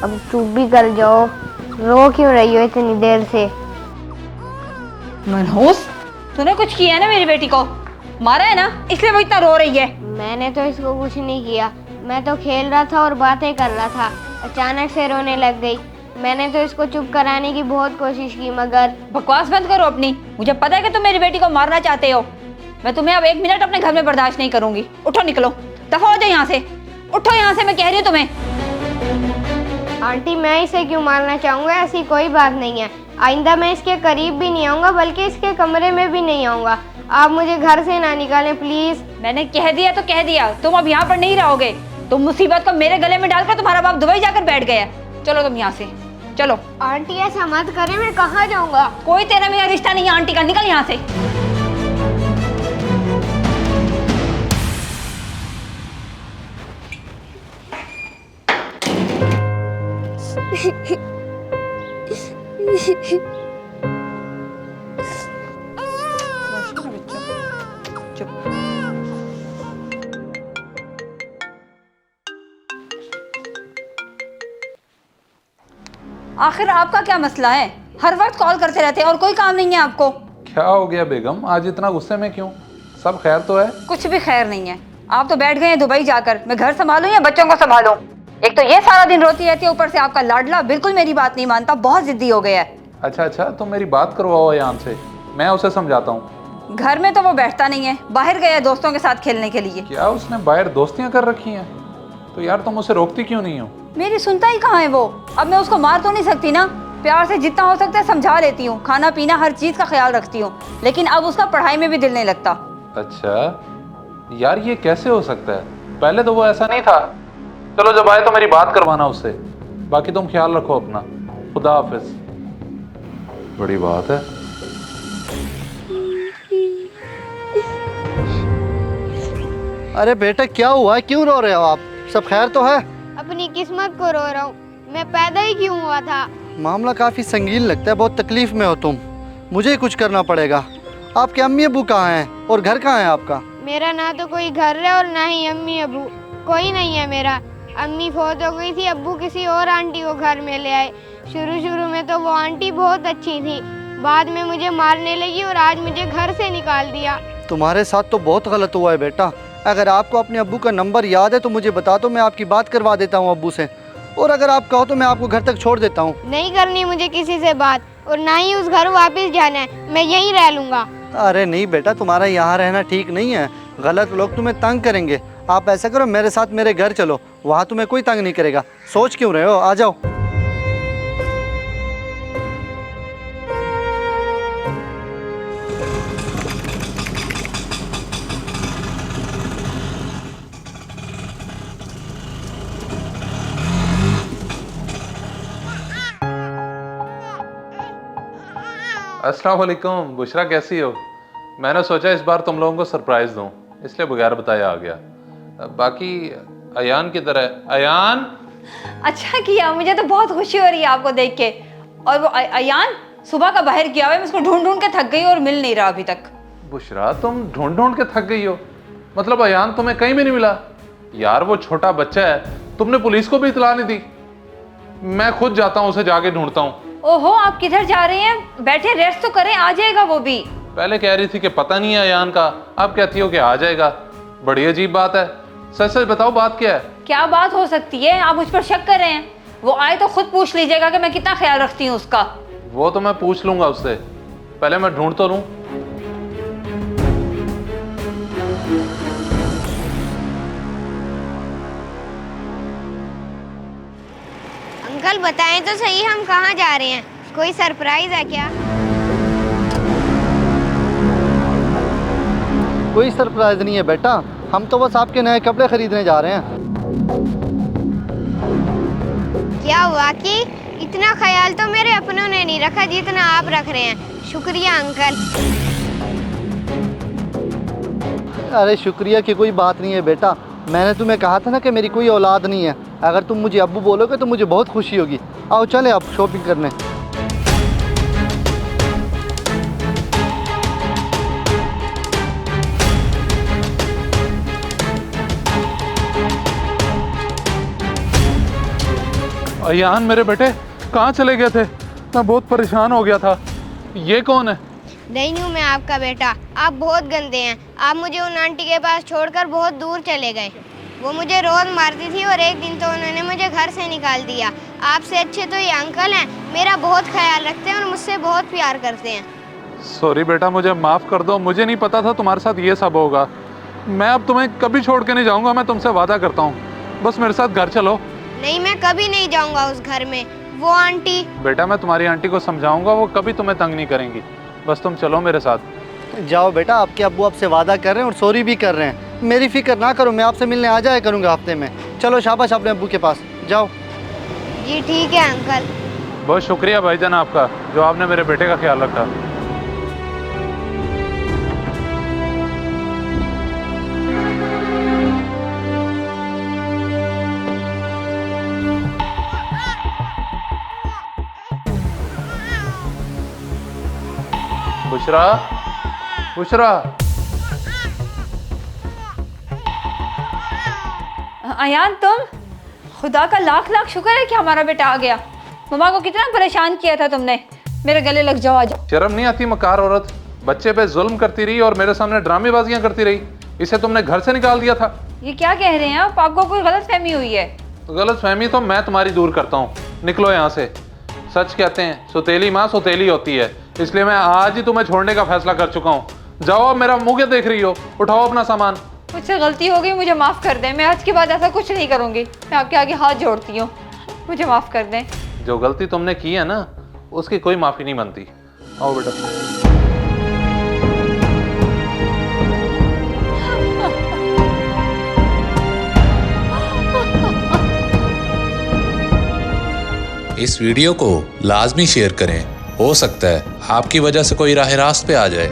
अब चुप भी कर जाओ, रो क्यों रही हो इतनी देर से? मनहूस, तूने कुछ किया है ना मेरी बेटी को? मारा है ना, इसलिए वो इतना रो रही है। मैंने तो इसको कुछ नहीं किया, मैं तो खेल रहा था और बातें कर रहा था, अचानक से रोने लग गई। मैंने तो इसको चुप कराने की बहुत कोशिश की मगर। बकवास बंद करो अपनी। मुझे पता है कि तुम मेरी बेटी को मारना चाहते हो। मैं तुम्हें अब 1 मिनट अपने घर में बर्दाश्त नहीं करूंगी। उठो, निकलो, दफा हो जाओ यहाँ से। उठो यहाँ से, मैं कह रही हूँ तुम्हें। आंटी, मैं इसे क्यों मारना चाहूँगा? ऐसी कोई बात नहीं है। आइंदा मैं इसके करीब भी नहीं आऊँगा, बल्कि इसके कमरे में भी नहीं आऊँगा। आप मुझे घर से ना निकालें प्लीज। मैंने कह दिया तो कह दिया, तुम अब यहाँ पर नहीं रहोगे। तुम मुसीबत को मेरे गले में डालकर तुम्हारा बाप दुबई जाकर बैठ गया। चलो तुम यहाँ से, चलो। आंटी ऐसा मत करें, मैं कहाँ जाऊँगा? कोई तेरा मेरा रिश्ता नहीं है आंटी का, निकल यहाँ से। चुप। आखिर आपका क्या मसला है? हर वक्त कॉल करते रहते हैं और कोई काम नहीं है आपको। क्या हो गया बेगम, आज इतना गुस्से में क्यों? सब खैर तो है? कुछ भी खैर नहीं है। आप तो बैठ गए हैं दुबई जाकर। मैं घर संभालूं या बच्चों को संभालूं? एक तो ये सारा दिन रोती रहती है, ऊपर से आपका लाडला बिल्कुल मेरी बात नहीं मानता, बहुत जिद्दी हो गया है। अच्छा, तो मेरी बात करवाओ अयान से, मैं उसे समझाता हूँ। घर में तो वो बैठता नहीं है, बाहर गया है दोस्तों के साथ खेलने के लिए। क्या उसने बाहर दोस्तियाँ कर रखी हैं? तो यार तुम उसे रोकती क्यों नहीं हो? मेरी सुनता ही कहाँ है वो। अब मैं उसको मार तो नहीं सकती ना, प्यार से जितना हो सकता है समझा लेती हूँ, खाना पीना हर चीज का ख्याल रखती हूँ, लेकिन अब उसका पढ़ाई में भी दिल नहीं लगता। अच्छा यार, ये कैसे हो सकता है? पहले तो वो ऐसा नहीं था। चलो जब आए तो मेरी बात करवाना उससे। बाकी तुम ख्याल रखो अपना। खुदा हाफिज। बड़ी बात है। अरे बेटा, क्या हुआ? क्यों रो रहे हो आप? सब खैर तो है? अपनी किस्मत को रो रहा हूँ। मैं पैदा ही क्यों हुआ था? मामला काफ़ी संगीन लगता है, बहुत तकलीफ में हो तुम। मुझे ही कुछ करना पड़ेगा। आपके अम्मी अबू कहाँ हैं और घर कहाँ है आपका? मेरा ना तो कोई घर है और ना ही अम्मी अबू, कोई नहीं है मेरा। अम्मी फौत हो गई थी, अब्बू किसी और आंटी को घर में ले आए। शुरू में तो वो आंटी बहुत अच्छी थी, बाद में मुझे मारने लगी और आज मुझे घर से निकाल दिया। तुम्हारे साथ तो बहुत गलत हुआ है बेटा। अगर आपको अपने अब्बू का नंबर याद है तो मुझे बता दो, मैं आपकी बात करवा देता हूँ अब्बू से। और अगर आप कहो तो मैं आपको घर तक छोड़ देता हूँ। नहीं करनी मुझे किसी से बात, और ना ही उस घर वापस जाना है, मैं यहीं रह लूँगा। अरे नहीं बेटा, तुम्हारा यहाँ रहना ठीक नहीं है। गलत लोग तुम्हें तंग करेंगे। आप ऐसा करो, मेरे साथ मेरे घर चलो, वहाँ तुम्हें कोई तंग नहीं करेगा। सोच क्यों रहे हो? आ जाओ। अस्सलाम वालेकुम। बुशरा कैसी हो? मैंने सोचा इस बार तुम लोगों को सरप्राइज दूं, इसलिए बगैर बताए आ गया। बाकी अयान किधर है? अयान? अच्छा किया, मुझे तो बहुत खुशी हो रही है आपको देख के। और वो अयान सुबह का बाहर गया हुआ है, मैं उसको ढूंढ ढूंढ के थक गई और मिल नहीं रहा अभी तक। बुशरा, तुम ढूंढ ढूंढ के थक गई हो? मतलब अयान तुम्हें कहीं भी नहीं मिला? यार वो छोटा बच्चा है, तुमने पुलिस को भी इतला नहीं दी। मैं खुद जाता हूँ, उसे जाके ढूंढता हूँ। ओहो, आप किधर जा रहे हैं? बैठे रेस्ट तो करें, आ जाएगा वो भी। पहले कह रही थी कि पता नहीं है अयान का, अब कहती हो कि आ जाएगा। बड़ी अजीब बात है। सच सच बताओ, बात क्या है? क्या बात हो सकती है? आप मुझ पर शक कर रहे हैं? वो आए तो खुद पूछ लीजिएगा कि मैं कितना ख्याल रखती हूँ उसका। वो तो मैं पूछ लूंगा उससे, पहले मैं ढूंढ तो लूं। अंकल बताएं तो सही, हम कहाँ जा रहे हैं? कोई सरप्राइज है क्या? कोई सरप्राइज नहीं है बेटा, हम तो बस आपके नए कपड़े खरीदने जा रहे हैं। क्या हुआ कि इतना ख्याल तो मेरे अपनों ने नहीं रखा जितना आप रख रहे हैं। शुक्रिया अंकल। अरे शुक्रिया की कोई बात नहीं है बेटा, मैंने तुम्हें कहा था ना कि मेरी कोई औलाद नहीं है। अगर तुम मुझे अब्बू बोलोगे तो मुझे बहुत खुशी होगी। आओ चले अब शॉपिंग करने। अयान मेरे बेटे कहाँ चले गए थे? मैं बहुत परेशान हो गया था। ये कौन है? नहीं हूँ मैं आपका बेटा, आप बहुत गंदे हैं। आप मुझे उन आंटी के पास छोड़कर बहुत दूर चले गए। वो मुझे रोज मारती थी और एक दिन तो उन्होंने मुझे घर से निकाल दिया। आपसे अच्छे तो ये अंकल हैं, मेरा बहुत ख्याल रखते हैं और मुझसे बहुत प्यार करते हैं। सॉरी बेटा, मुझे माफ़ कर दो। मुझे नहीं पता था तुम्हारे साथ ये सब होगा। मैं अब तुम्हें कभी छोड़ के नहीं जाऊँगा, मैं तुमसे वादा करता हूँ। बस मेरे साथ घर चलो। नहीं, मैं कभी नहीं जाऊँगा उस घर में। वो आंटी। बेटा मैं तुम्हारी आंटी को समझाऊंगा, वो कभी तुम्हें तंग नहीं करेंगी। बस तुम चलो मेरे साथ। जाओ बेटा, आपके अब्बू आपसे वादा कर रहे हैं और सॉरी भी कर रहे हैं। मेरी फिक्र ना करो, मैं आपसे मिलने आ जाया करूँगा हफ्ते में। चलो शाबाश अपने अब्बू के पास जाओ। जी ठीक है अंकल। बहुत शुक्रिया भाईजान आपका, जो आपने मेरे बेटे का ख्याल रखा। बुशरा, बुशरा। अयान तुम, खुदा का लाख लाख शुक्र है कि हमारा बेटा आ गया। मम्मा को कितना परेशान किया था तुमने। मेरे गले लग जाओ, आ जाओ। शर्म नहीं आती मकार औरत? बच्चे पे जुल्म करती रही और मेरे सामने ड्रामेबाजियां करती रही। इसे तुमने घर से निकाल दिया था। ये क्या कह रहे हैं आप? आपको कोई गलत फहमी हुई है। गलत फहमी तो मैं तुम्हारी दूर करता हूँ। निकलो यहाँ से। सच कहते हैं सुतेली माँ सुतेली होती है, इसलिए मैं आज ही तुम्हें छोड़ने का फैसला कर चुका हूँ। जाओ, अब मेरा मुंह क्या देख रही हो? उठाओ अपना सामान। मुझसे गलती हो गई, मुझे माफ़ कर दें। मैं आज के बाद ऐसा कुछ नहीं करूँगी। मैं आपके आगे हाथ जोड़ती हूँ, मुझे माफ़ कर दें। जो गलती तुमने की है ना, उसकी कोई माफ़ी नहीं बनती। आओ बेटा। इस वीडियो को लाजमी शेयर करें। हो सकता है आपकी वजह से कोई राह रास्त पे आ जाए।